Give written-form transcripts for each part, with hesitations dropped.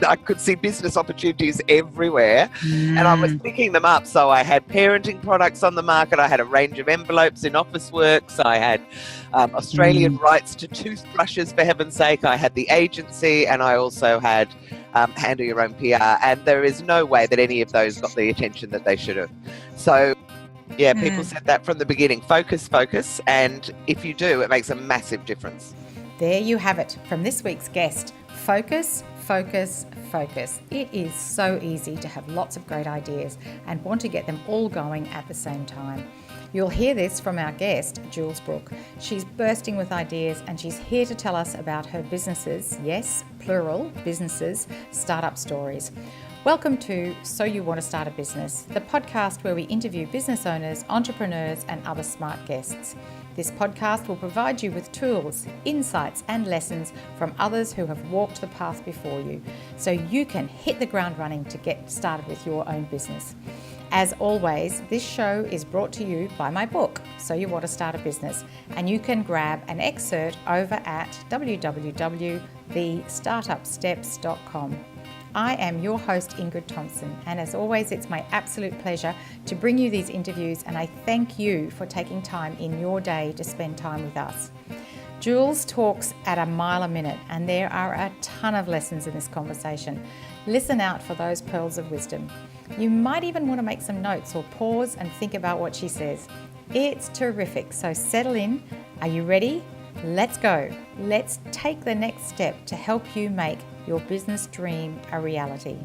I could see business opportunities everywhere, and I was picking them up. So I had parenting products on the market. I had a range of envelopes in Officeworks. I had Australian rights to toothbrushes, for heaven's sake. I had the agency, and I also had Handle Your Own PR. And there is no way that any of those got the attention that they should have. So yeah, people said that from the beginning. Focus. And if you do, it makes a massive difference. There you have it from this week's guest. Focus. It is so easy to have lots of great ideas and want to get them all going at the same time. You'll hear this from our guest, Jules Brooke. She's bursting with ideas and she's here to tell us about her businesses, yes, plural, businesses, startup stories. Welcome to So You Want to Start a Business, the podcast where we interview business owners, entrepreneurs and other smart guests. This podcast will provide you with tools, insights and lessons from others who have walked the path before you, so you can hit the ground running to get started with your own business. As always, this show is brought to you by my book, So You Want to Start a Business, and you can grab an excerpt over at www.thestartupsteps.com. I am your host, Ingrid Thompson, and as always, it's my absolute pleasure to bring you these interviews, and I thank you for taking time in your day to spend time with us. Jules talks at a mile a minute, and there are a ton of lessons in this conversation. Listen out for those pearls of wisdom. You might even want to make some notes or pause and think about what she says. It's terrific, so settle in. Are you ready? Let's go. Let's take the next step to help you make your business dream a reality.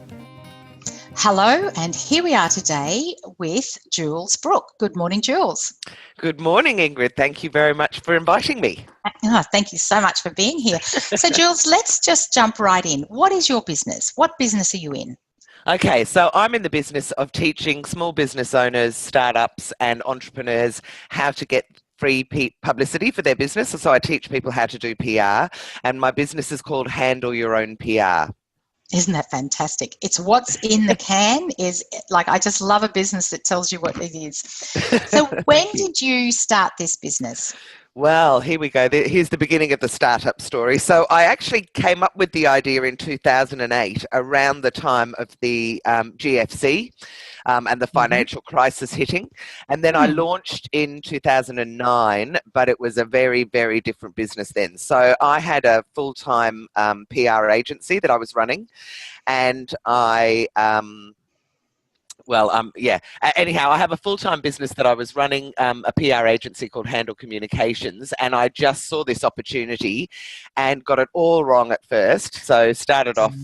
Hello, and here we are today with Jules Brooke. Good morning, Jules. Good morning, Ingrid. Thank you very much for inviting me. Oh, thank you so much for being here. So, Jules, let's just jump right in. What is your business? What business are you in? Okay, so I'm in the business of teaching small business owners, startups and entrepreneurs how to get free publicity for their business. So I teach people how to do PR, and my business is called Handle Your Own PR. Isn't that fantastic? It's what's in the can is like, I just love a business that tells you what it is. So when did you start this business? Well, here we go. Here's the beginning of the startup story. So I actually came up with the idea in 2008, around the time of the GFC and the financial crisis hitting. And then I launched in 2009, but it was a very, very different business then. So I had a full-time PR agency that I was running, and anyhow, I have a full-time business that I was running, a PR agency called Handle Communications, and I just saw this opportunity and got it all wrong at first. So started off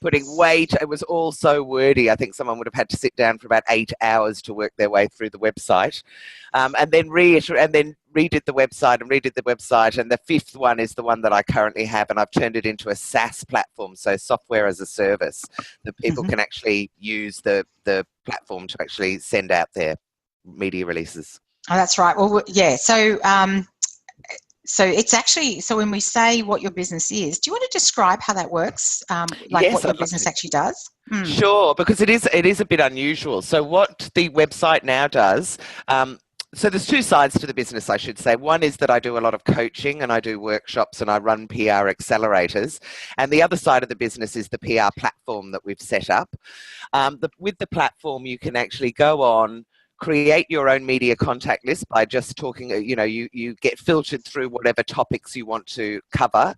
putting weight. It was all so wordy. I think someone would have had to sit down for about 8 hours to work their way through the website, and then redid the website, and the fifth one is the one that I currently have, and I've turned it into a SaaS platform, so software as a service, that people can actually use the platform to actually send out their media releases. Oh, that's right. Well, yeah. So it's actually, so when we say what your business is, do you want to describe how that works? Yes, what your business actually does? Sure, because it is a bit unusual. So what the website now does, so there's two sides to the business, I should say. One is that I do a lot of coaching and I do workshops and I run PR accelerators. And the other side of the business is the PR platform that we've set up. With the platform, you can actually go on, create your own media contact list by just talking, you get filtered through whatever topics you want to cover.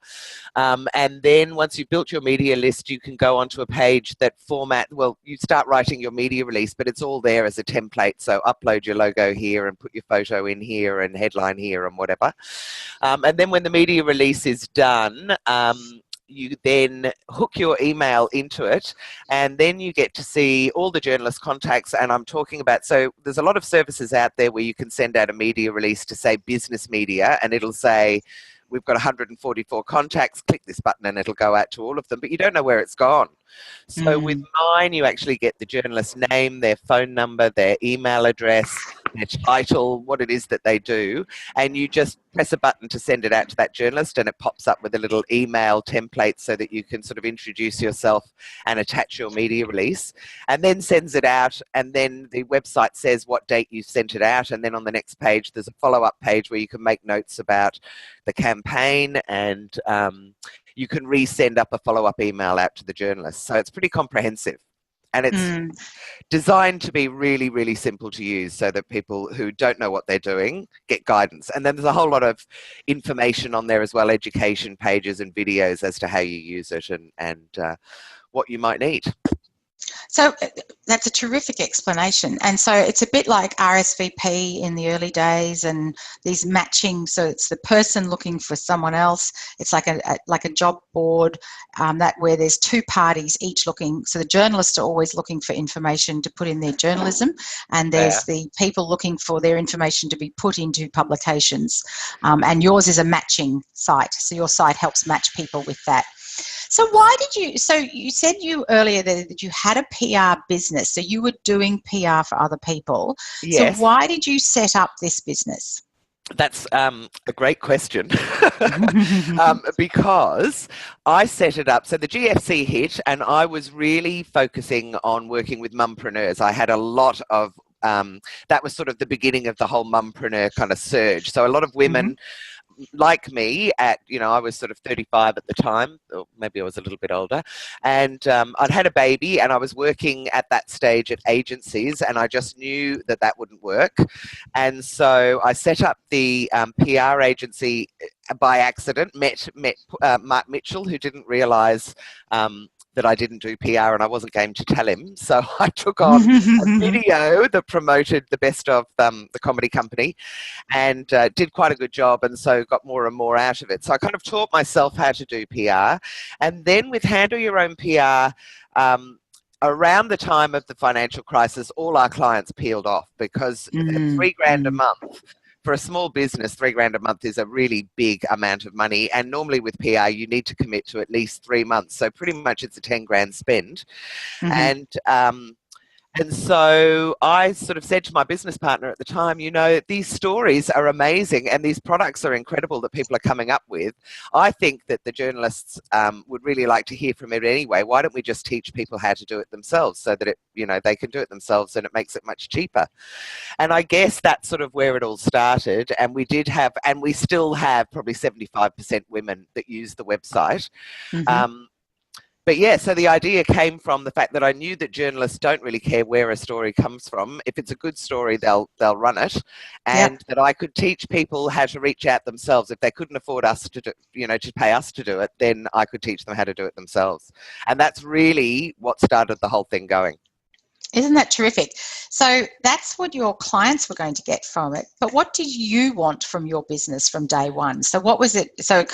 And then once you've built your media list, you can go onto a page that you start writing your media release, but it's all there as a template. So upload your logo here and put your photo in here and headline here and whatever. And then when the media release is done, you then hook your email into it, and then you get to see all the journalist contacts. And I'm talking about, so there's a lot of services out there where you can send out a media release to say business media, and it'll say, we've got 144 contacts, click this button and it'll go out to all of them, but you don't know where it's gone. So with mine, you actually get the journalist's name, their phone number, their email address, their title, what it is that they do, and you just press a button to send it out to that journalist, and it pops up with a little email template so that you can sort of introduce yourself and attach your media release, and then sends it out, and then the website says what date you sent it out, and then on the next page there's a follow-up page where you can make notes about the campaign, and you can resend up a follow-up email out to the journalist. So it's pretty comprehensive. And it's designed to be really, really simple to use so that people who don't know what they're doing get guidance. And then there's a whole lot of information on there as well, education pages and videos as to how you use it and what you might need. So that's a terrific explanation. And so it's a bit like RSVP in the early days and these matching. So it's the person looking for someone else. It's like a job board that where there's two parties each looking. So the journalists are always looking for information to put in their journalism, and there's the people looking for their information to be put into publications. And yours is a matching site. So your site helps match people with that. So why did you, so you said earlier that you had a PR business, so you were doing PR for other people. Yes. So why did you set up this business? That's a great question. Because I set it up, so the GFC hit and I was really focusing on working with mumpreneurs. I had a lot of, that was sort of the beginning of the whole mumpreneur kind of surge. So a lot of women like me at, I was sort of 35 at the time, or maybe I was a little bit older, and I'd had a baby and I was working at that stage at agencies, and I just knew that that wouldn't work. And so I set up the PR agency by accident, met Mark Mitchell, who didn't realise that I didn't do PR and I wasn't game to tell him. So I took on a video that promoted the best of the comedy company and did quite a good job, and so got more and more out of it. So I kind of taught myself how to do PR. And then with Handle Your Own PR, around the time of the financial crisis, all our clients peeled off because $3,000 a month. For a small business, $3,000 a month is a really big amount of money. And normally with PR, you need to commit to at least 3 months. So pretty much it's a $10,000 spend. And so I sort of said to my business partner at the time, these stories are amazing and these products are incredible that people are coming up with. I think that the journalists would really like to hear from it anyway. Why don't we just teach people how to do it themselves so that they can do it themselves and it makes it much cheaper? And I guess that's sort of where it all started. And we did have, and we still have probably 75% women that use the website. But yeah, so the idea came from the fact that I knew that journalists don't really care where a story comes from. If it's a good story, they'll run it, and that I could teach people how to reach out themselves. If they couldn't afford us to do, to pay us to do it, then I could teach them how to do it themselves. And that's really what started the whole thing going. Isn't that terrific? So that's what your clients were going to get from it. But what did you want from your business from day one? So what was it? So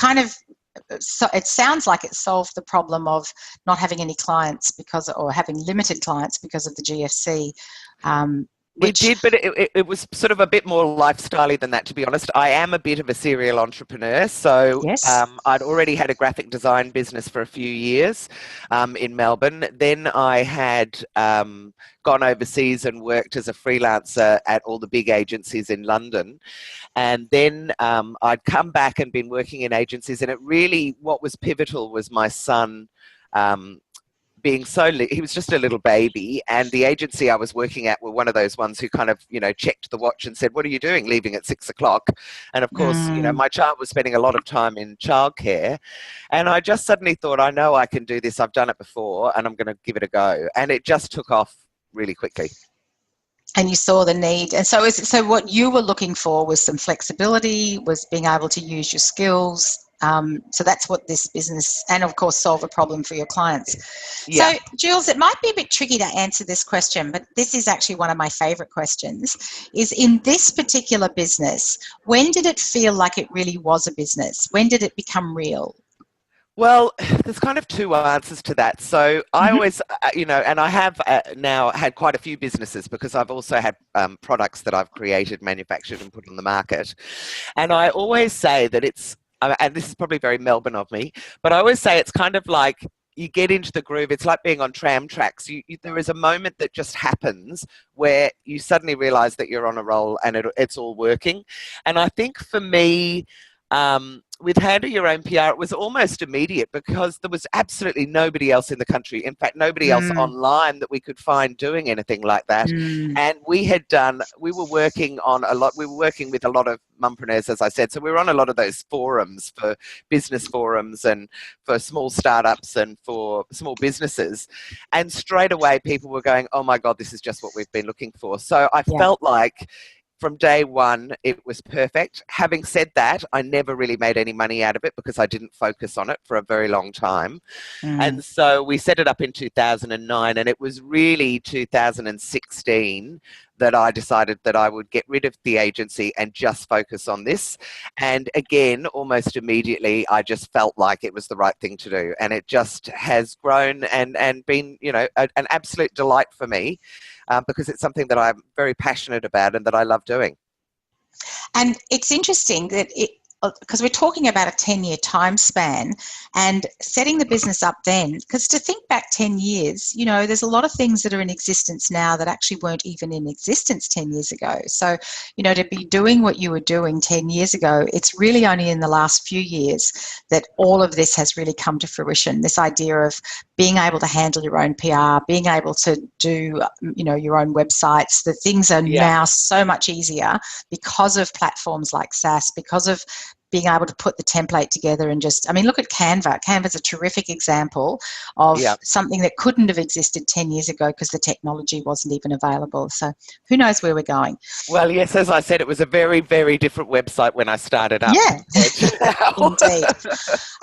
it sounds like it solved the problem of not having any clients or having limited clients because of the GFC. It did, but it was sort of a bit more lifestyle-y than that, to be honest. I am a bit of a serial entrepreneur, so I'd already had a graphic design business for a few years in Melbourne. Then I had gone overseas and worked as a freelancer at all the big agencies in London. And then I'd come back and been working in agencies, and what was pivotal was my son being he was just a little baby, and the agency I was working at were one of those ones who kind of, checked the watch and said, "What are you doing leaving at 6 o'clock?" And of course, my child was spending a lot of time in childcare, and I just suddenly thought, I know I can do this. I've done it before and I'm going to give it a go. And it just took off really quickly. And you saw the need. And so what you were looking for was some flexibility, was being able to use your skills. So that's what this business, and of course solve a problem for your clients. Yeah. So Jules, it might be a bit tricky to answer this question, but this is actually one of my favourite questions, is in this particular business, when did it feel like it really was a business? When did it become real? Well, there's kind of two answers to that. So I always, and I have now had quite a few businesses because I've also had products that I've created, manufactured and put on the market. And I always say that it's, and this is probably very Melbourne of me, but I always say it's kind of like you get into the groove. It's like being on tram tracks. There is a moment that just happens where you suddenly realize that you're on a roll and it's all working. And I think for me, with Handle Your Own PR, it was almost immediate because there was absolutely nobody else in the country. In fact, nobody else online that we could find doing anything like that. And we were working with a lot of mumpreneurs, as I said. So we were on a lot of those forums, for business forums and for small startups and for small businesses. And straight away, people were going, oh my God, this is just what we've been looking for. So I felt like from day one, it was perfect. Having said that, I never really made any money out of it because I didn't focus on it for a very long time. And so we set it up in 2009, and it was really 2016 that I decided that I would get rid of the agency and just focus on this. And again, almost immediately, I just felt like it was the right thing to do. And it just has grown and been, an absolute delight for me. Because it's something that I'm very passionate about and that I love doing. And it's interesting that because we're talking about a 10-year time span and setting the business up then, because to think back 10 years, there's a lot of things that are in existence now that actually weren't even in existence 10 years ago. So, to be doing what you were doing 10 years ago, it's really only in the last few years that all of this has really come to fruition. This idea of being able to handle your own PR, being able to do, your own websites, the things are now so much easier because of platforms like SaaS, because of being able to put the template together and look at Canva. Canva's a terrific example of something that couldn't have existed 10 years ago because the technology wasn't even available. So who knows where we're going? Well, yes, as I said, it was a very, very different website when I started up. Yeah, indeed.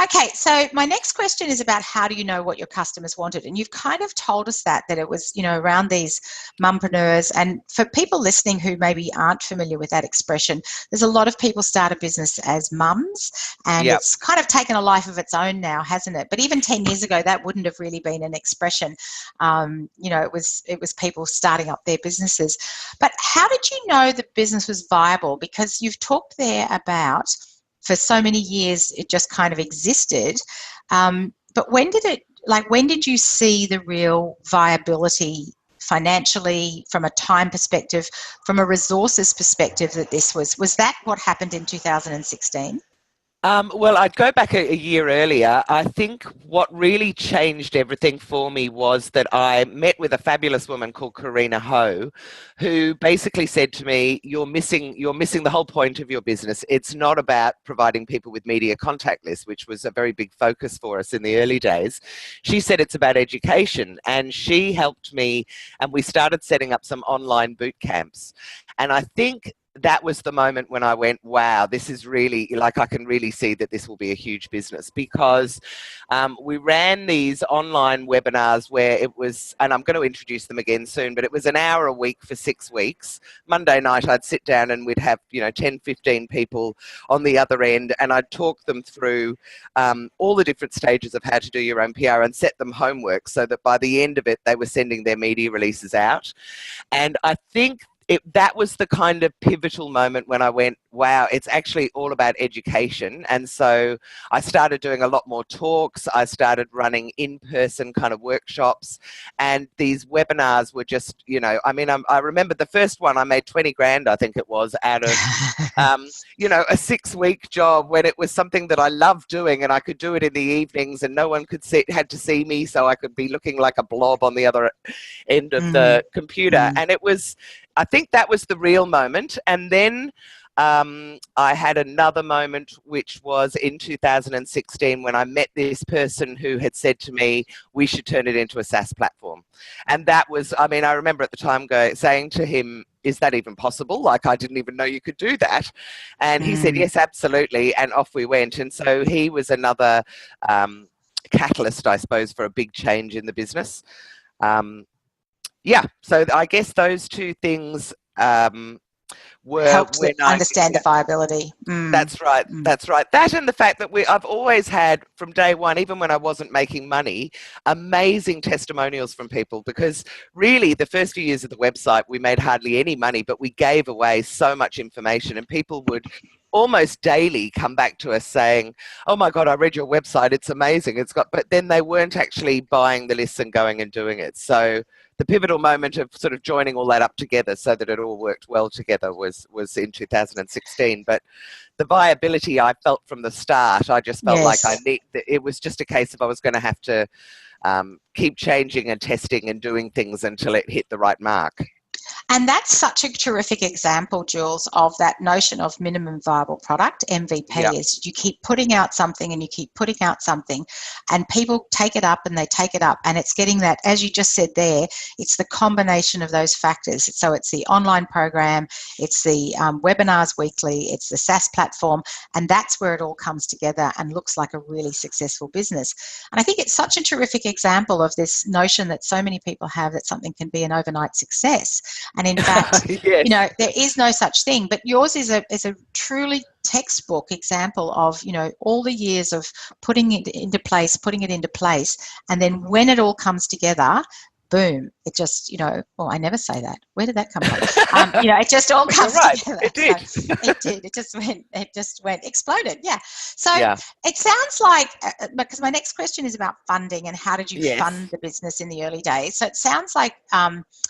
Okay, so my next question is about how do you know what your customers wanted? And you've kind of told us that it was, around these mumpreneurs. And for people listening who maybe aren't familiar with that expression, there's a lot of people start a business as mums, and it's kind of taken a life of its own now, hasn't it? But even 10 years ago, that wouldn't have really been an expression. It was people starting up their businesses. But how did you know the business was viable? Because you've talked there about, for so many years, it just kind of existed. But when did you see the real viability financially, from a time perspective, from a resources perspective, that this was that what happened in 2016? Well, I'd go back a year earlier. I think what really changed everything for me was that I met with a fabulous woman called Karina Ho, who basically said to me, you're missing the whole point of your business. It's not about providing people with media contact lists, which was a very big focus for us in the early days. She said it's about education, and she helped me, and we started setting up some online boot camps. And I think that was the moment when I went, wow, this is really, I can really see that this will be a huge business, because we ran these online webinars where it was, and I'm going to introduce them again soon, but it was an hour a week for 6 weeks. Monday night, I'd sit down and we'd have, 10, 15 people on the other end, and I'd talk them through all the different stages of how to do your own PR and set them homework so that by the end of it, they were sending their media releases out. And I think that was the kind of pivotal moment when I went, wow, it's actually all about education. And so I started doing a lot more talks. I started running in-person kind of workshops, and these webinars were just, I remember the first one I made 20 grand, I think it was, out of, a 6-week job, when it was something that I loved doing, and I could do it in the evenings and no one had to see me, so I could be looking like a blob on the other end of the computer. And I think that was the real moment. And then I had another moment, which was in 2016, when I met this person who had said to me, we should turn it into a SaaS platform. And that was, I remember at the time saying to him, is that even possible? I didn't even know you could do that. And he said, yes, absolutely. And off we went. And so he was another catalyst, I suppose, for a big change in the business. So I guess those two things were helped when understand the viability. That's right. That's right. That, and the fact that I've always had, from day one, even when I wasn't making money, amazing testimonials from people, because really the first few years of the website, we made hardly any money, but we gave away so much information, and people would almost daily come back to us saying, oh my God, I read your website, it's amazing. But then they weren't actually buying the lists and going and doing it. So the pivotal moment of sort of joining all that up together so that it all worked well together was in 2016. But the viability I felt from the start, I just felt like it was just a case of I was going to have to keep changing and testing and doing things until it hit the right mark. And that's such a terrific example, Jules, of that notion of minimum viable product, MVP. Yep. Is you keep putting out something and you keep putting out something, and people take it up and they take it up, and it's getting that, as you just said there, it's the combination of those factors. So it's the online program, it's the webinars weekly, it's the SaaS platform, and that's where it all comes together and looks like a really successful business. And I think it's such a terrific example of this notion that so many people have, that something can be an overnight success. And in fact, yes. you know, there is no such thing. But yours is a truly textbook example of, you know, all the years of putting it into place, and then when it all comes together, boom, it just, you know, well, I never say that. Where did that come from? You know, it just all comes together. It did. So it did. It just went, exploded. Yeah. So it sounds like, because my next question is about funding and how did you fund the business in the early days? So it sounds like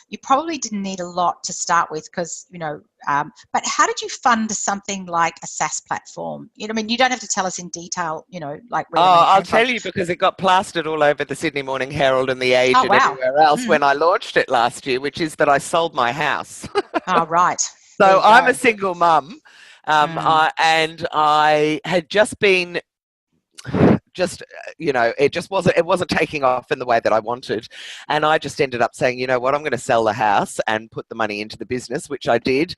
you probably didn't need a lot to start with because, you know, but how did you fund something like a SaaS platform? You know, I mean, you don't have to tell us in detail, you know, like where I'll tell you, because it got plastered all over the Sydney Morning Herald and the Age and everywhere else when I launched it last year, which is that I sold my house. Oh, right. So I'm a single mum, and I had just been you know, it wasn't taking off in the way that I wanted. And I just ended up saying, you know what, I'm going to sell the house and put the money into the business, which I did,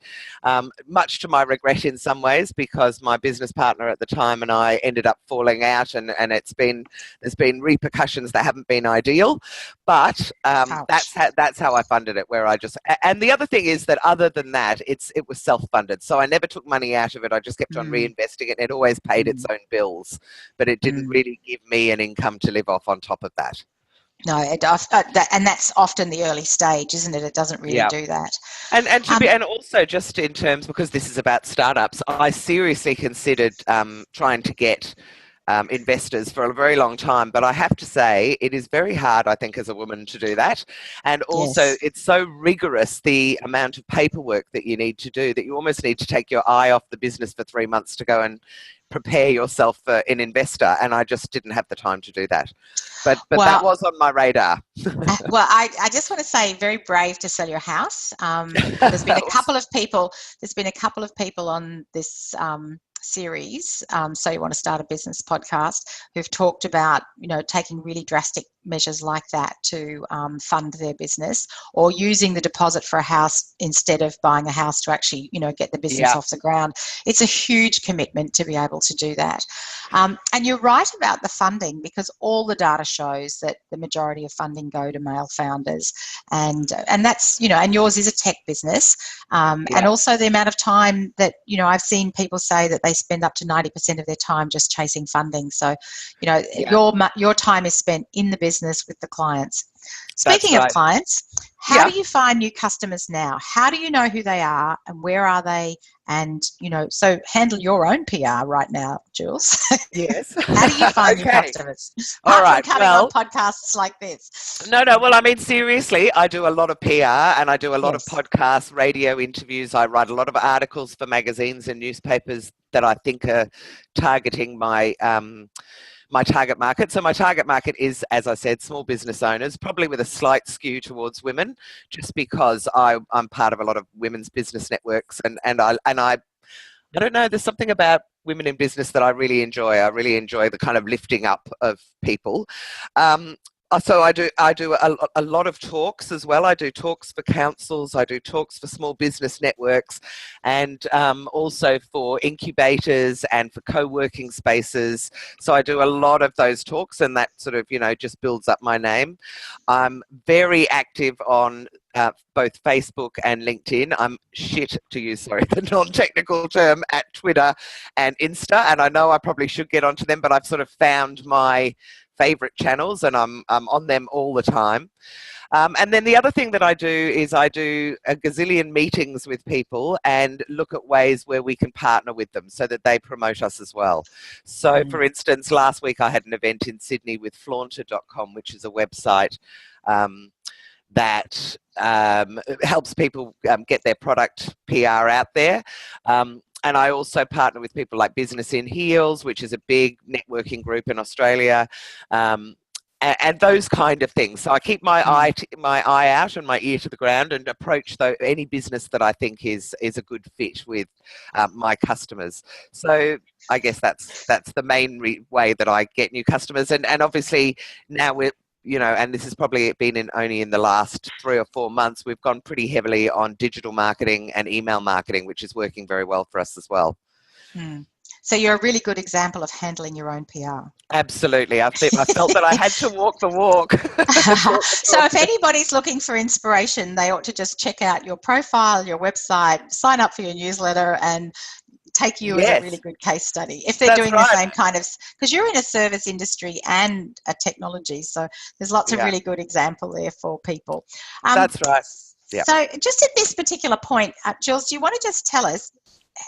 much to my regret in some ways, because my business partner at the time and I ended up falling out, and there's been repercussions that haven't been ideal. But that's how I funded it, where I just, and the other thing is that other than that, it was self-funded. So I never took money out of it. I just kept on reinvesting it, and it always paid its own bills, but it didn't really give me an income to live off on top of that. No, and that's often the early stage, isn't it? It doesn't really do that. And also just in terms, because this is about startups, I seriously considered trying to get investors for a very long time, but I have to say it is very hard, I think, as a woman to do that. And also it's so rigorous, the amount of paperwork that you need to do, that you almost need to take your eye off the business for 3 months to go and prepare yourself for an investor, and I just didn't have the time to do that. But that was on my radar. Well, I just want to say, very brave to sell your house. There's been a couple of people on this series, So You Want to Start a Business podcast, who've talked about, you know, taking really drastic measures like that to fund their business, or using the deposit for a house instead of buying a house to actually, you know, get the business off the ground. It's a huge commitment to be able to do that. And you're right about the funding, because all the data shows that the majority of funding go to male founders, and that's, you know, and yours is a tech business, and also the amount of time that, you know, I've seen people say that they spend up to 90% of their time just chasing funding. So, you know, your time is spent in the business with the clients. Speaking of clients, how do you find new customers now? How do you know who they are and where are they? And, you know, so handle your own PR right now, Jules. Yes. How do you find new customers? All right. Coming on podcasts like this. No. Well, I mean, seriously, I do a lot of PR and I do a lot of podcasts, radio interviews. I write a lot of articles for magazines and newspapers that I think are targeting my target market. So my target market is, as I said, small business owners, probably with a slight skew towards women, just because I'm part of a lot of women's business networks, and I don't know, there's something about women in business that I really enjoy. I really enjoy the kind of lifting up of people. So I do a lot of talks as well. I do talks for councils, I do talks for small business networks, and also for incubators and for co-working spaces. So I do a lot of those talks, and that sort of, you know, just builds up my name. I'm very active on both Facebook and LinkedIn. I'm shit, to use, the non-technical term, at Twitter and Insta, and I know I probably should get onto them, but I've sort of found my favorite channels and I'm on them all the time. And then the other thing that I do is I do a gazillion meetings with people and look at ways where we can partner with them so that they promote us as well. So, for instance, last week I had an event in Sydney with flaunter.com, which is a website that helps people get their product PR out there. And I also partner with people like Business in Heels, which is a big networking group in Australia. And those kind of things. So I keep my eye out and my ear to the ground and approach any business that I think is a good fit with my customers. So I guess that's the main way that I get new customers. And obviously now we're, and this has probably been only in the last 3 or 4 months, we've gone pretty heavily on digital marketing and email marketing, which is working very well for us as well. So you're a really good example of handling your own PR. Absolutely. I felt that I had to walk the walk. So if anybody's looking for inspiration, they ought to just check out your profile, your website, sign up for your newsletter, and take you as a really good case study. If they're doing the same kind of, because you're in a service industry and a technology, so there's lots of really good example there for people. That's right. Yeah. So just at this particular point, Jules, do you want to just tell us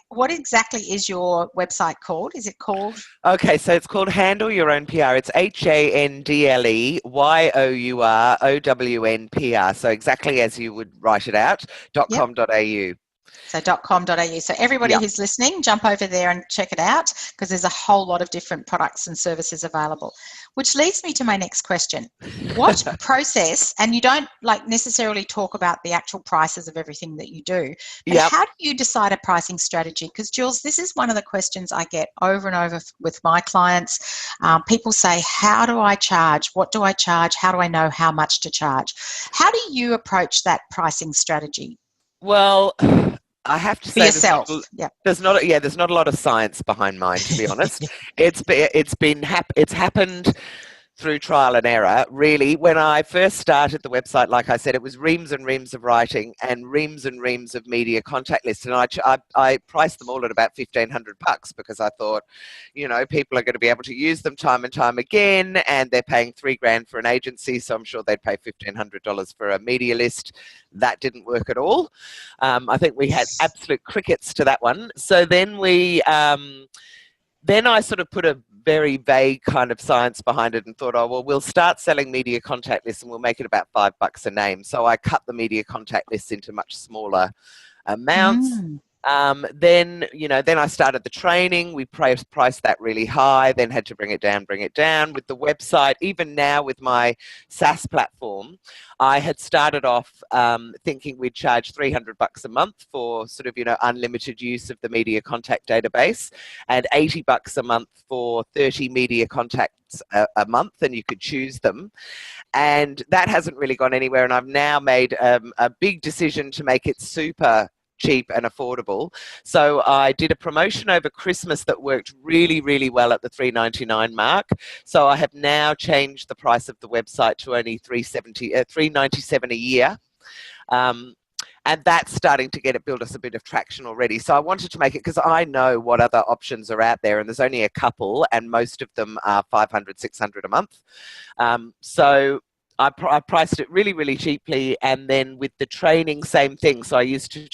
what exactly is your website called? Is it called? Okay, so it's called Handle Your Own PR. It's HANDLEYOUROWNPR. So exactly as you would write it out, .com.au. So .com.au. So everybody who's listening, jump over there and check it out, because there's a whole lot of different products and services available. Which leads me to my next question. What process, and you don't necessarily talk about the actual prices of everything that you do, but how do you decide a pricing strategy? Because Jules, this is one of the questions I get over and over with my clients. People say, how do I charge? What do I charge? How do I know how much to charge? How do you approach that pricing strategy? Well, I have to say, there's not a lot of science behind mine, to be honest. It's happened through trial and error, really. When I first started the website, like I said, it was reams and reams of writing and reams of media contact lists, and I priced them all at about $1,500 because I thought, people are going to be able to use them time and time again, and they're paying $3,000 for an agency, so I'm sure they'd pay $1,500 for a media list. That didn't work at all. I think we had absolute crickets to that one. So then then I sort of put a very vague kind of science behind it and thought, we'll start selling media contact lists and we'll make it about $5 a name. So I cut the media contact lists into much smaller amounts. Then I started the training. We priced that really high, then had to bring it down with the website. Even now with my SaaS platform, I had started off thinking we'd charge $300 a month for sort of, unlimited use of the media contact database, and $80 a month for 30 media contacts a month, and you could choose them. And that hasn't really gone anywhere. And I've now made a big decision to make it super cheap and affordable. So I did a promotion over Christmas that worked really, really well at the $3.99 mark. So I have now changed the price of the website to only $397 a year. And that's starting to build us a bit of traction already. So I wanted to make it, because I know what other options are out there, and there's only a couple, and most of them are $500, $600 a month. So I priced it really, really cheaply, and then with the training, same thing. So I used to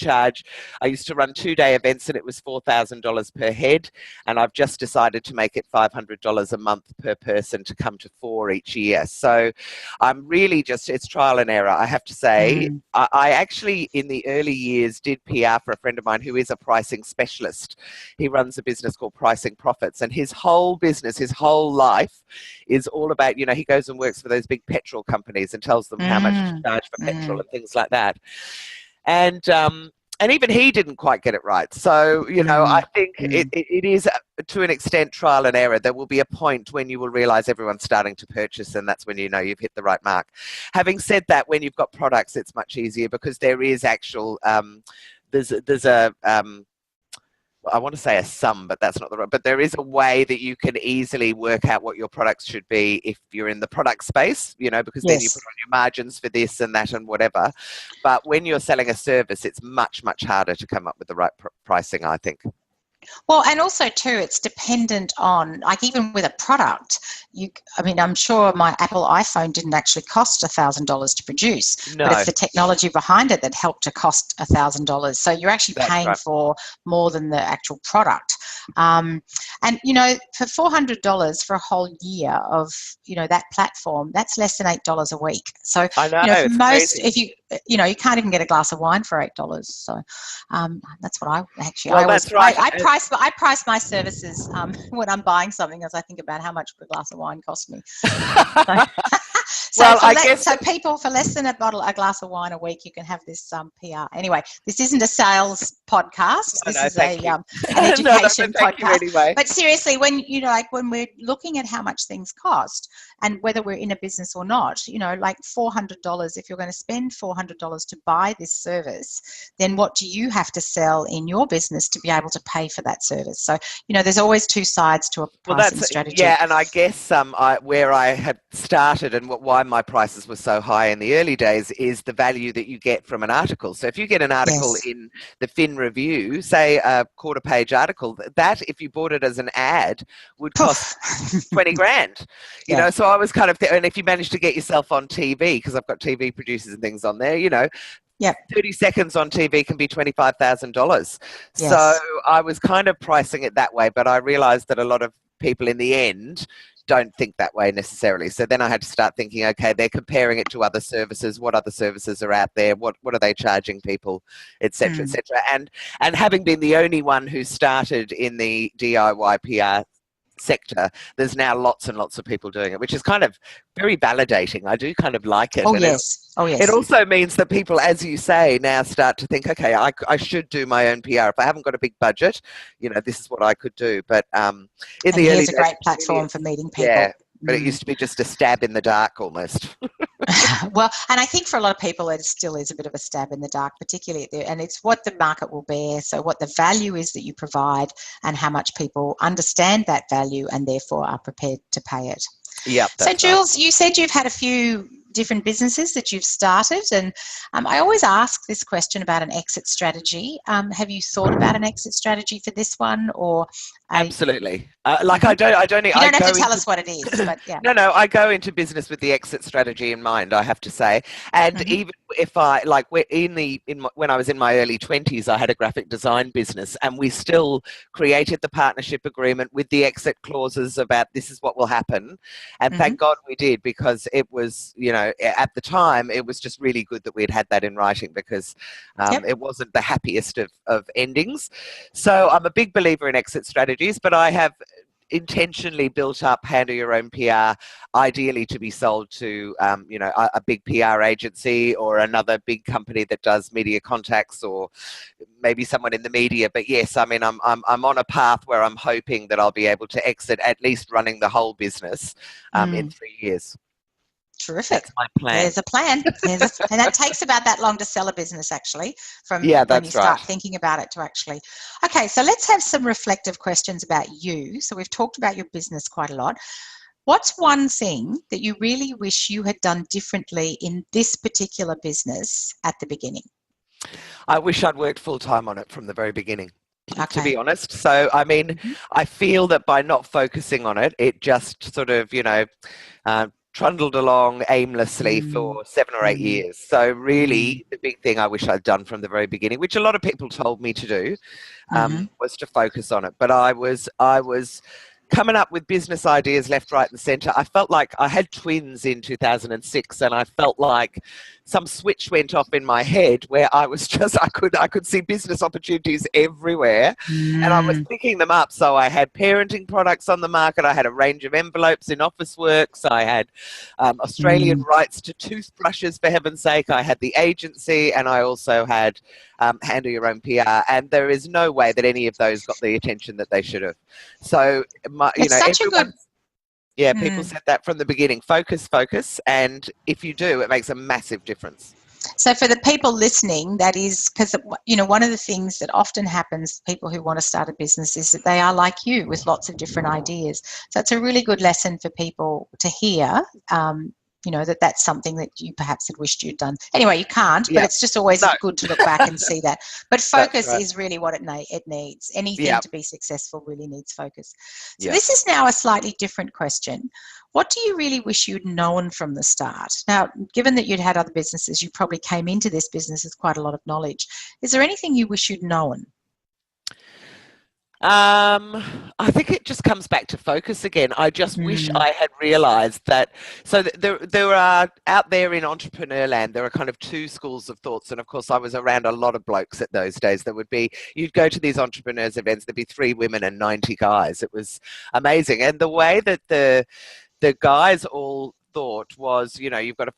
run 2-day events, and it was $4,000 per head, and I've just decided to make it $500 a month per person to come to 4 each year. So I'm really it's trial and error, I have to say. I actually, in the early years, did PR for a friend of mine who is a pricing specialist. He runs a business called Pricing Profits, and his whole business, his whole life is all about, he goes and works for those big petrol companies and tells them how much to charge for petrol and things like that. And even he didn't quite get it right. So, I think it is, to an extent, trial and error. There will be a point when you will realize everyone's starting to purchase, and that's when you've hit the right mark. Having said that, when you've got products, it's much easier, because there is actual, there's a I want to say a sum, but that's not the right. But there is a way that you can easily work out what your products should be if you're in the product space, because then you put on your margins for this and that and whatever. But when you're selling a service, it's much, much harder to come up with the right pricing, I think. Well, and also too, it's dependent on, like, even with a product, I mean, I'm sure my Apple iPhone didn't actually cost $1,000 to produce, but No, it's the technology behind it that helped to cost $1,000. So you're actually that's paying right. for more than the actual product. And, you know, for $400 for a whole year of, you know, that platform, that's less than $8 a week. So, I know, you know, for it's most, crazy. you know, you can't even get a glass of wine for $8. So that's what I Well, always, that's right. I price my services when I'm buying something, as I think about how much a glass of wine costs me. So, Well, I guess so people, for less than a glass of wine a week, you can have this PR. Anyway, this isn't a sales podcast. no, This no, is thank you. an No, no, education but thank you podcast. anyway. But seriously, when, you know, like, when we're looking at how much things cost and whether we're in a business or not, you know, like $400, if you're going to spend $400 to buy this service, then what do you have to sell in your business to be able to pay for that service? So, you know, there's always two sides to a Well, pricing that's strategy. yeah, and I guess where I had started and why my prices were so high in the early days is the value that you get from an article. So if you get an article Yes. in the Fin Review, say a quarter-page article, that if you bought it as an ad would cost Poof. 20 grand. You Yeah. know, so I was kind of, and if you manage to get yourself on TV, because I've got TV producers and things on there, you know, Yep. 30 seconds on TV can be $25,000. So Yes. I was kind of pricing it that way, but I realized that a lot of people in the end don't think that way necessarily. So then I had to start thinking, okay, they're comparing it to other services. What other services are out there? What are they charging people, et cetera, et cetera. And having been the only one who started in the DIY PR sector, there's now lots and lots of people doing it, which is kind of very validating. I do kind of like it. Oh, And yes. Oh, it yes. also means that people, as you say, now start to think, okay, I should do my own PR. If I haven't got a big budget, you know, this is what I could do. But in And the early here's a days, great platform for meeting yeah, people. but it used to be just a stab in the dark almost. Well, and I think for a lot of people, it still is a bit of a stab in the dark, particularly at and it's what the market will bear. So what the value is that you provide and how much people understand that value and therefore are prepared to pay it. Yep, So, that's right. Jules, you said you've had a few different businesses that you've started, and I always ask this question about an exit strategy. Have you thought about an exit strategy for this one, or Absolutely. Like I don't. You don't have to tell us what it is, but yeah. No, I go into business with the exit strategy in mind, I have to say. And even if I, like, when I was in my early 20s, I had a graphic design business, and we still created the partnership agreement with the exit clauses about this is what will happen. And thank God we did, because it was, you know, at the time, it was just really good that we had that in writing, because it wasn't the happiest of endings. So I'm a big believer in exit strategies, but I have intentionally built up Handle Your Own PR, ideally to be sold to, you know, a big PR agency or another big company that does media contacts, or maybe someone in the media. But yes, I mean, I'm on a path where I'm hoping that I'll be able to exit at least running the whole business in 3 years. Terrific. That's my plan. There's a plan. And that takes about that long to sell a business, actually, from when you start thinking about it to actually. Okay, so let's have some reflective questions about you. So we've talked about your business quite a lot. What's one thing that you really wish you had done differently in this particular business at the beginning? I wish I'd worked full-time on it from the very beginning. Okay. To be honest. So, I mean, I feel that by not focusing on it, it just sort of, you know, trundled along aimlessly for 7 or 8 years. So really, the big thing I wish I'd done from the very beginning, which a lot of people told me to do, was to focus on it. But I was coming up with business ideas left, right, and centre. I felt like I had twins in 2006, and I felt like some switch went off in my head where I was just, I could see business opportunities everywhere, and I was picking them up. So I had parenting products on the market. I had a range of envelopes in Officeworks. I had Australian rights to toothbrushes, for heaven's sake. I had the agency, and I also had Handle Your Own PR. And there is no way that any of those got the attention that they should have. So, people said that from the beginning. Focus, and if you do, it makes a massive difference. So for the people listening, that is because, you know, one of the things that often happens, people who want to start a business, is that they are like you with lots of different ideas. So it's a really good lesson for people to hear, you know, that's something that you perhaps had wished you'd done. Anyway, you can't, but Yeah. it's just always No. good to look back and see that. But That's focus right. is really what it needs. Anything Yeah. to be successful really needs focus. So Yeah. this is now a slightly different question. What do you really wish you'd known from the start? Now, given that you'd had other businesses, you probably came into this business with quite a lot of knowledge. Is there anything you wish you'd known? I think it just comes back to focus again. I just wish I had realized that. So there are out there in entrepreneur land, there are kind of two schools of thoughts. And of course, I was around a lot of blokes at those days. There would be, you'd go to these entrepreneurs events, there'd be 3 women and 90 guys. It was amazing. And the way that the guys all thought was, you know, you've got to,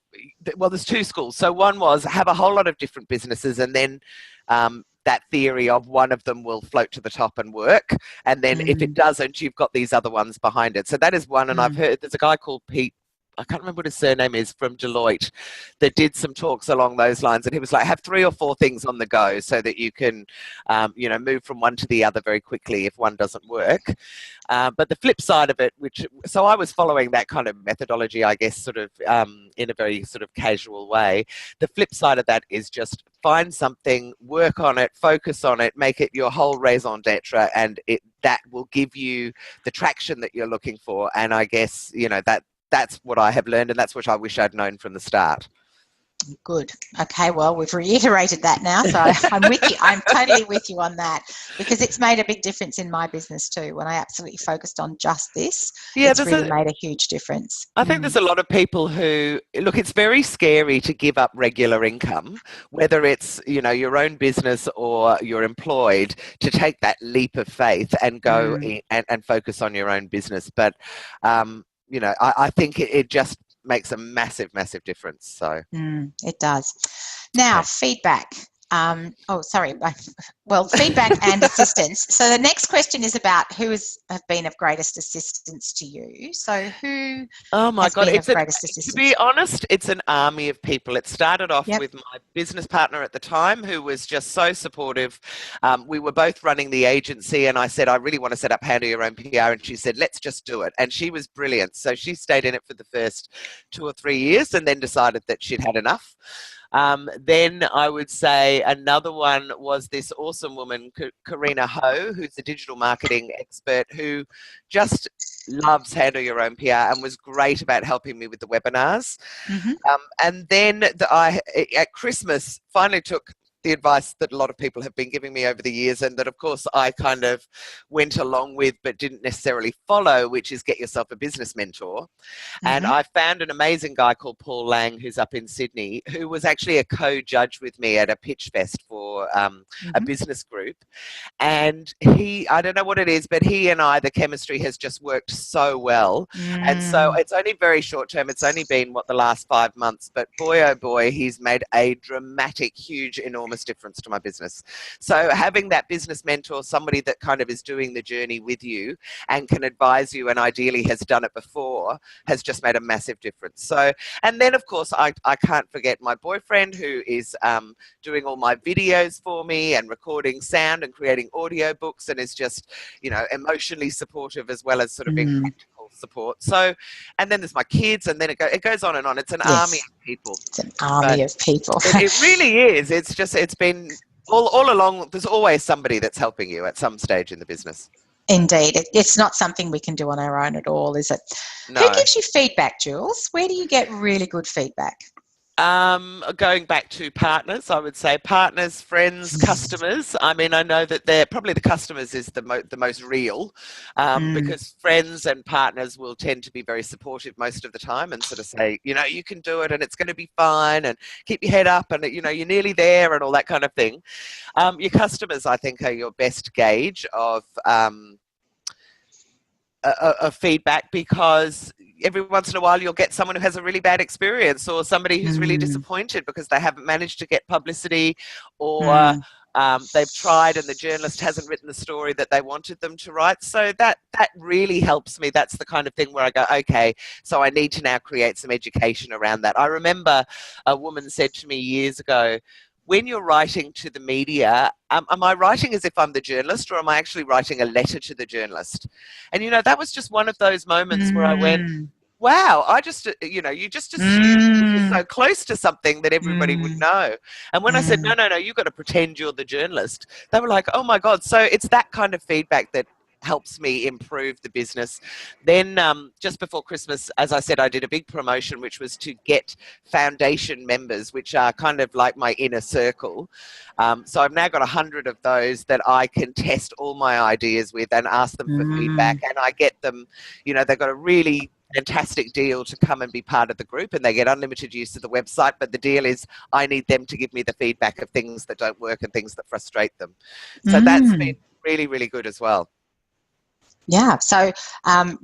well, there's 2 schools. So one was have a whole lot of different businesses, and then that theory of one of them will float to the top and work, and then if it doesn't, you've got these other ones behind it. So that is one. And I've heard there's a guy called Pete, I can't remember what his surname is, from Deloitte, that did some talks along those lines, and he was like, have 3 or 4 things on the go so that you can you know, move from one to the other very quickly if one doesn't work. But the flip side of it, so I was following that kind of methodology, I guess, sort of in a very sort of casual way. The flip side of that is just find something, work on it, focus on it, make it your whole raison d'etre, and that will give you the traction that you're looking for. And I guess, you know, that's what I have learned, and that's what I wish I'd known from the start. Good. Okay, well, we've reiterated that now, so I'm with you. I'm totally with you on that, because it's made a big difference in my business too. When I absolutely focused on just this, it's really made a huge difference. I think there's a lot of people who, look, it's very scary to give up regular income, whether it's, you know, your own business or you're employed, to take that leap of faith and go and focus on your own business. But, you know, I think it just makes a massive, massive difference. So it does. Now, feedback. Feedback and assistance. So the next question is about who have been of greatest assistance to you. So who has been of greatest assistance? To be honest, it's an army of people. It started off with my business partner at the time, who was just so supportive. We were both running the agency, and I said, I really want to set up Handle Your Own PR, and she said, let's just do it. And she was brilliant. So she stayed in it for the first 2 or 3 years and then decided that she'd had enough. Then I would say another one was this awesome woman, Karina Ho, who's a digital marketing expert who just loves Handle Your Own PR and was great about helping me with the webinars. And then at Christmas finally took the advice that a lot of people have been giving me over the years, and that of course I kind of went along with but didn't necessarily follow, which is get yourself a business mentor. And I found an amazing guy called Paul Lang, who's up in Sydney, who was actually a co-judge with me at a pitch fest for a business group. And I don't know what it is, but he and I, the chemistry has just worked so well. And so it's only very short term. It's only been, the last 5 months, but boy, oh boy, he's made a dramatic, huge, enormous difference to my business. So having that business mentor, somebody that kind of is doing the journey with you and can advise you and ideally has done it before, has just made a massive difference. So, and then of course I can't forget my boyfriend, who is doing all my videos for me and recording sound and creating audio books, and is just, you know, emotionally supportive as well as sort of being practical support. So, and then there's my kids, and then it goes on and on. It's an army of people. It's an army of people. It really is. It's been all along. There's always somebody that's helping you at some stage in the business. Indeed. It's not something we can do on our own at all, is it? No. Who gives you feedback, Jules? Where do you get really good feedback? Going back to partners, I would say partners, friends, customers. I mean, I know that they're probably the customers is the most real, because friends and partners will tend to be very supportive most of the time and sort of say, you know, you can do it and it's going to be fine, and keep your head up, and, you know, you're nearly there, and all that kind of thing. Your customers, I think, are your best gauge of feedback, because every once in a while you'll get someone who has a really bad experience, or somebody who's really disappointed because they haven't managed to get publicity, or they've tried and the journalist hasn't written the story that they wanted them to write. So that really helps me. That's the kind of thing where I go, okay, so I need to now create some education around that. I remember a woman said to me years ago, when you're writing to the media, am I writing as if I'm the journalist, or am I actually writing a letter to the journalist? And, you know, that was just one of those moments where I went, wow, I just, you just assume because you're so close to something that everybody would know. And when I said, no, you've got to pretend you're the journalist, they were like, oh my God. So it's that kind of feedback that helps me improve the business. Then just before Christmas, as I said, I did a big promotion, which was to get foundation members, which are kind of like my inner circle. So I've now got 100 of those that I can test all my ideas with and ask them for feedback. And I get them, they've got a really fantastic deal to come and be part of the group, and they get unlimited use of the website. But the deal is I need them to give me the feedback of things that don't work and things that frustrate them. So that's been really, really good as well. Yeah. So,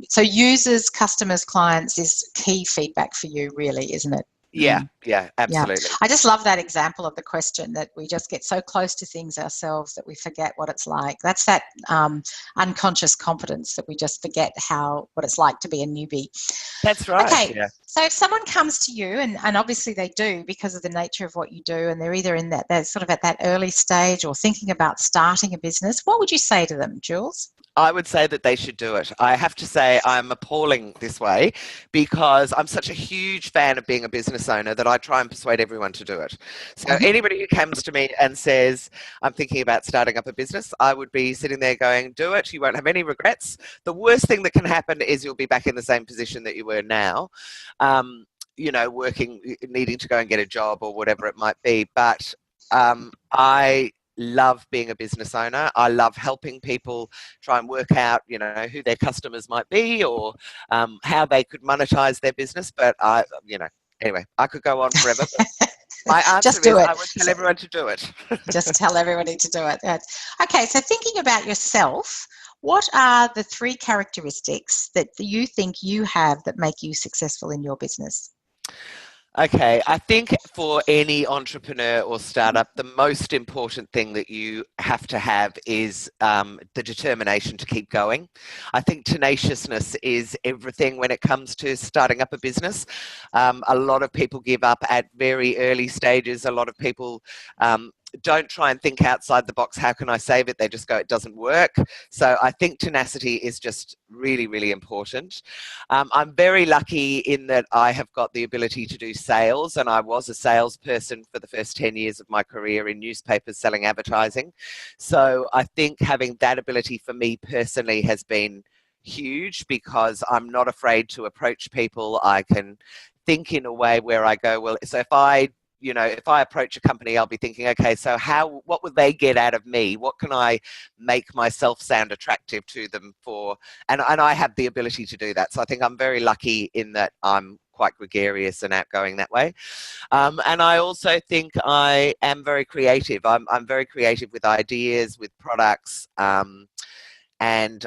so users, customers, clients is key feedback for you, really, isn't it? Yeah, absolutely. Yeah. I just love that example of the question that we just get so close to things ourselves that we forget what it's like. That's that unconscious competence that we just forget what it's like to be a newbie. That's right. Okay. Yeah. So if someone comes to you, and obviously they do because of the nature of what you do, and they're either they're sort of at that early stage or thinking about starting a business, what would you say to them, Jules? I would say that they should do it. I have to say I'm appalling this way because I'm such a huge fan of being a business owner that I try and persuade everyone to do it. So anybody who comes to me and says, I'm thinking about starting up a business, I would be sitting there going, do it. You won't have any regrets. The worst thing that can happen is you'll be back in the same position that you were now. Working, needing to go and get a job or whatever it might be. But I love being a business owner. I love helping people try and work out, who their customers might be or how they could monetize their business. But anyway, I could go on forever. But my answer just do is it. I would tell everyone to do it. Just tell everybody to do it. Okay, so thinking about yourself, what are the 3 characteristics that you think you have that make you successful in your business? Okay, I think for any entrepreneur or startup, the most important thing that you have to have is the determination to keep going. I think tenaciousness is everything when it comes to starting up a business. A lot of people give up at very early stages. A lot of people don't try and think outside the box. How can I save it? They just go, it doesn't work. So I think tenacity is just really, really important. I'm very lucky in that I have got the ability to do sales, and I was a salesperson for the first 10 years of my career in newspapers selling advertising. So I think having that ability for me personally has been huge because I'm not afraid to approach people. I can think in a way where I go, well, so if I approach a company, I'll be thinking, okay, so what would they get out of me? What can I make myself sound attractive to them for? And I have the ability to do that. So I think I'm very lucky in that I'm quite gregarious and outgoing that way. And I also think I am very creative. I'm very creative with ideas, with products, and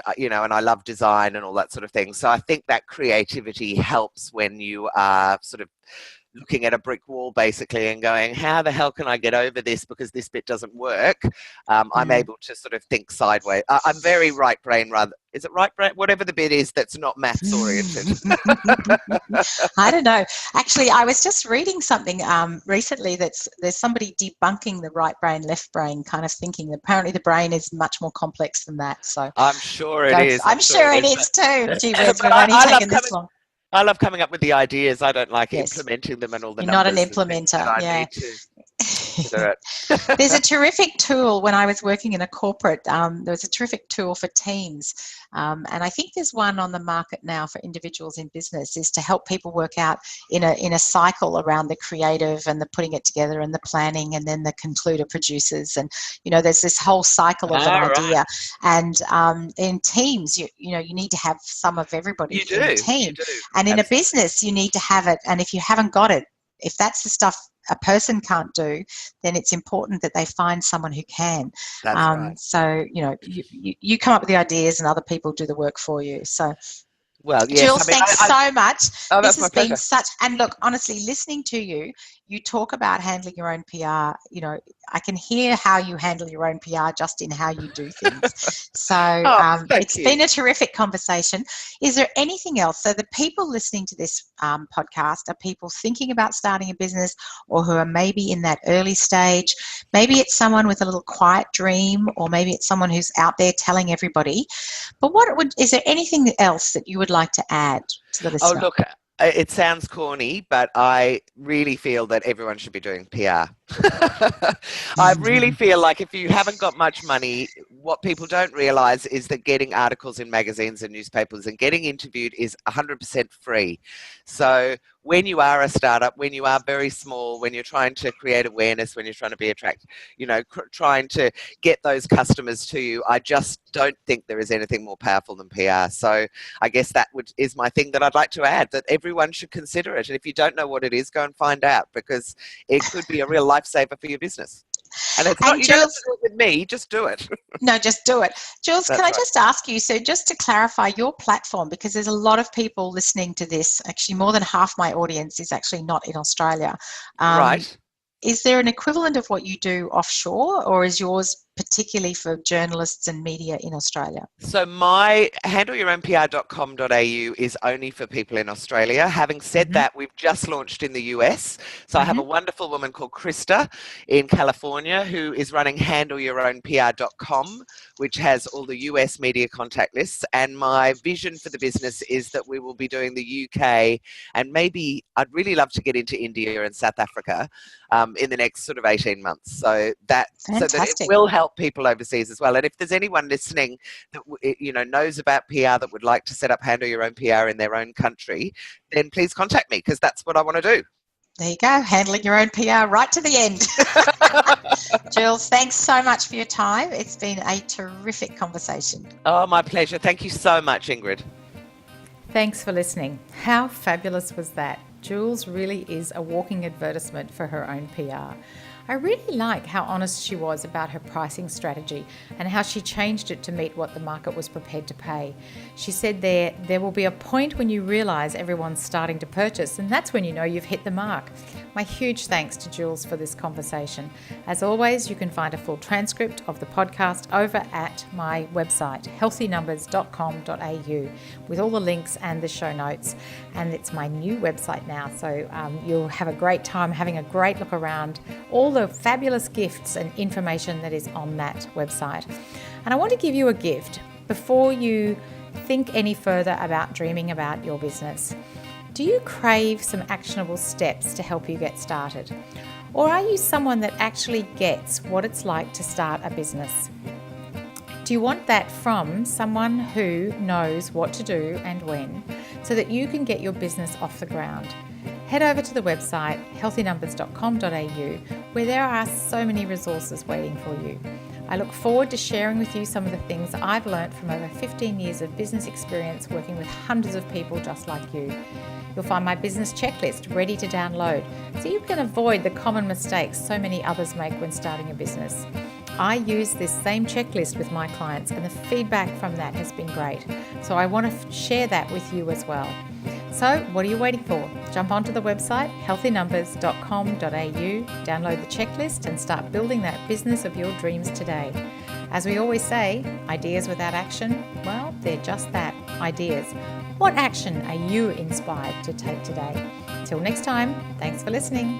I love design and all that sort of thing. So I think that creativity helps when you are sort of looking at a brick wall basically and going, how the hell can I get over this because this bit doesn't work? I'm able to sort of think sideways. I'm very right brain rather. Is it right brain? Whatever the bit is that's not maths oriented. I don't know. Actually, I was just reading something recently there's somebody debunking the right brain, left brain kind of thinking. Apparently the brain is much more complex than that. So I'm sure it is. I'm sure it is too. Gee whiz, we've only taken this long. I love coming up with the ideas. I don't like implementing them and all the You're numbers. Not an implementer. I need to do it. There's a terrific tool when I was working in a corporate. There was a terrific tool for teams. And I think there's one on the market now for individuals in business is to help people work out in a cycle around the creative and the putting it together and the planning and then the concluder producers. And, there's this whole cycle of an idea. And in teams, you need to have some of everybody in the team. And in a business, you need to have it. And if you haven't got it, if that's the stuff a person can't do, then it's important that they find someone who can. That's right. So, you come up with the ideas and other people do the work for you. So, well, yes. Jules, thanks so much. Oh, this has been such, and look, honestly, listening to you, you talk about handling your own PR. You know, I can hear how you handle your own PR just in how you do things. So Thank it's you. been a terrific conversation. Is there anything else? So the people listening to this podcast are people thinking about starting a business, or who are maybe in that early stage. Maybe it's someone with a little quiet dream, or maybe it's someone who's out there telling everybody. But is there anything else that you would like to add to the listener? Oh, look, it sounds corny, but I really feel that everyone should be doing PR. I really feel like if you haven't got much money, what people don't realize is that getting articles in magazines and newspapers and getting interviewed is 100% free. So when you are a startup, when you are very small, when you're trying to create awareness, when you're trying to be trying to get those customers to you, I just don't think there is anything more powerful than PR. So I guess that is my thing that I'd like to add, that everyone should consider it. And if you don't know what it is, go and find out, because it could be a real lifesaver for your business. And it's not, you don't have to do it with me, just do it. No, just do it. Jules, That's can I right. just ask you, so just to clarify your platform, because there's a lot of people listening to this, actually more than half my audience is actually not in Australia. Right. Is there an equivalent of what you do offshore, or is yours particularly for journalists and media in Australia? So my handleyourownpr.com.au is only for people in Australia. Having said that, we've just launched in the US. So I have a wonderful woman called Krista in California who is running handleyourownpr.com, which has all the US media contact lists. And my vision for the business is that we will be doing the UK, and maybe I'd really love to get into India and South Africa in the next sort of 18 months. So that it will help people overseas as well. And if there's anyone listening that knows about PR that would like to set up Handle Your Own PR in their own country, then please contact me, because that's what I want to do. There you go, handling your own PR right to the end. Jules, thanks so much for your time. It's been a terrific conversation. Oh, my pleasure. Thank you so much, Ingrid. Thanks for listening. How fabulous was that? Jules really is a walking advertisement for her own PR. I really like how honest she was about her pricing strategy and how she changed it to meet what the market was prepared to pay. She said there will be a point when you realise everyone's starting to purchase, and that's when you know you've hit the mark. My huge thanks to Jules for this conversation. As always, you can find a full transcript of the podcast over at my website, healthynumbers.com.au, with all the links and the show notes. And it's my new website now, so you'll have a great time having a great look around all the fabulous gifts and information that is on that website. And I want to give you a gift before you think any further about dreaming about your business. Do you crave some actionable steps to help you get started? Or are you someone that actually gets what it's like to start a business? Do you want that from someone who knows what to do and when, so that you can get your business off the ground? Head over to the website healthynumbers.com.au, where there are so many resources waiting for you. I look forward to sharing with you some of the things I've learnt from over 15 years of business experience working with hundreds of people just like you. You'll find my business checklist ready to download, so you can avoid the common mistakes so many others make when starting a business. I use this same checklist with my clients, and the feedback from that has been great. So I want to share that with you as well. So what are you waiting for? Jump onto the website healthynumbers.com.au, download the checklist and start building that business of your dreams today. As we always say, ideas without action, well, they're just that, ideas. What action are you inspired to take today? Till next time, thanks for listening.